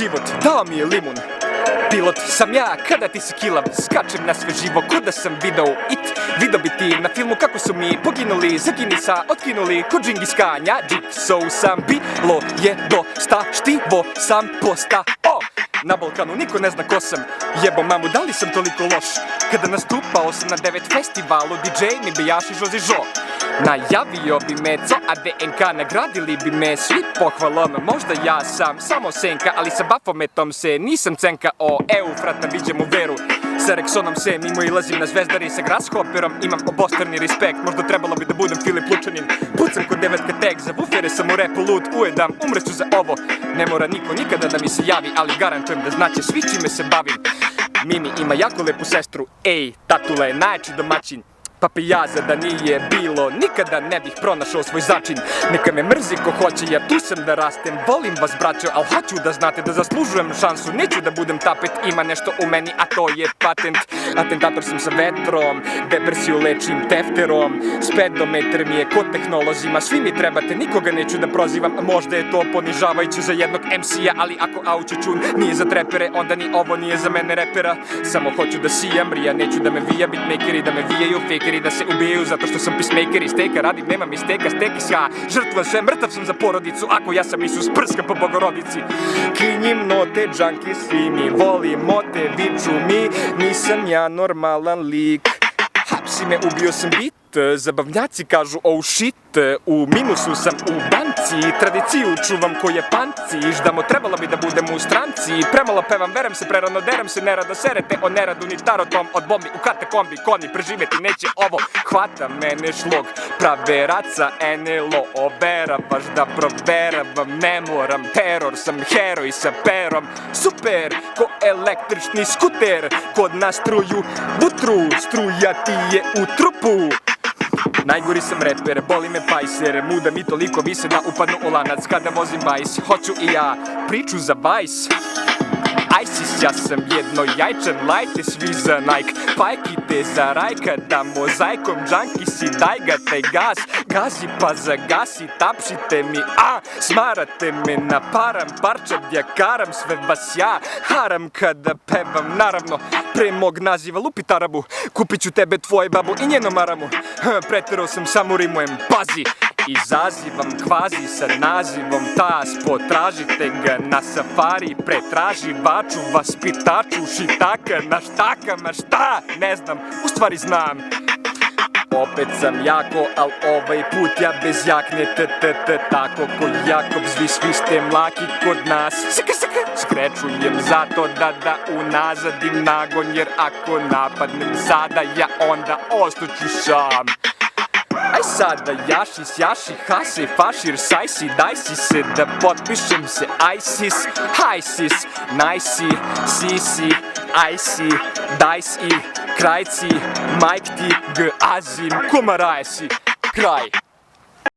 život, dao mi je limun. Pilot sam ja, kada ti si kilav, skačem na sve živo, ko da sam video it. Video bi ti na filmu kako su mi poginuli, zaginisa, otkinuli, ko Džingis Kanja. Jigsaw sam, bilo je dosta, štivo sam postao. Na Balkanu niko ne zna ko sam, jebo mamu, da li sam toliko loš? Kada nastupao sam na 9 festivalu, DJ mi bijaši Žozi Žo. Najavio bi me co, a DNK nagradili bi me svi pohvalom. Možda ja sam samo senka, ali sa Bafometom se nisam cenka. O, Eufrat naviđem u veru, sa Rexonom se mimo ilazim na Zvezdari. Sa Grasshopperom imam obostrani respekt. Možda trebalo bi da budem Filip Lučanin. Pucam kod devetka tek, za bufere sam u repu lud. Ujedam, umreću za ovo, ne mora niko nikada da mi se javi, ali garantujem da znaće svi čime se bavim. Mimi ima jako lepu sestru, ej, tatula je najjači domaćin. Papijaza da nije bilo, nikada ne bih pronašao svoj začin. Neka me mrzi ko hoće, ja tu sam da rastem. Volim vas braćo, al hoću da znate da zaslužujem šansu. Neću da budem tapet, ima nešto u meni, a to je patent. Atentator sam sa vetrom, depresiju lečim tefterom. Spedometar mi je kod tehnolozima, svi mi trebate, nikoga neću da prozivam. Možda je to ponižavajuće za jednog MC-a, ali ako Aučićun nije za trepere, onda ni ovo nije za mene repera. Samo hoću da sijam, rija, neću da me vija, beatmakeri da me vijaju, fakeri da se ubijaju zato što sam peacemaker i steka radim, nema misteka, steki sja, žrtvujem sve, mrtav sam za porodicu, ako ja sam Isus, prskam po Bogorodici. Klinjim note, džanki, svi mi volimo te, viču mi, nisam ja normalan lik. Hapsi me, ubio sam bit, zabavnjaci kažu oh shit, u minusu sam u banci, tradiciju čuvam ko je panci, ždamo trebalo bi da budem u stranci, premalo pevam, verem se, prerano derem se, nerado serete o neradu ni tarotom, od bombi u katakombi, koni preživjeti neće ovo, hvata mene šlog, praveraca NLO, overavaš da proveravam, ne moram, teror sam heroj sa perom, super, ko električni skuter, kod nas struju vutru, struja ti je u trupu. Najgori sam reper, boli me pajser, muda mi toliko vise da upadnu u lanac kada vozim bajs. Hoću i ja priču za bajs. ISIS, ja sam jedno jajčan, lajte svi za Nike. Pajkite za rajka, da mozaikom džanki si, daj ga taj gas. Gazi pa zagasi, tapšite mi, smarate me na param, parčad karam, sve vas ja haram kada pevam. Naravno, pre mog naziva lupi tarabu, kupit ću tebe, tvoje babu i njeno maramu. Preterao sam, samo rimujem, pazi. Izazivam kvazi sa nazivom tas, potražite ga na safari, pretraživaču, vaspitaču, šitaka na štakama, šta? Ne znam, u stvari znam. Opet sam jako, al ovaj put ja bez jakne, tako ko Jakob, svi ste mlaki kod nas. Skrečujem zato da unazadim nagon, jer ako napadnem sada, ja onda ostaću sam. Aj sada jaši, sjaši, hasi, fašir, sajsi, daj si se da potpišem se ISIS, hajsis, najsi, sisi, ajsi, dajsi, krajci, majk ti, g azim, kumaraj si, kraj.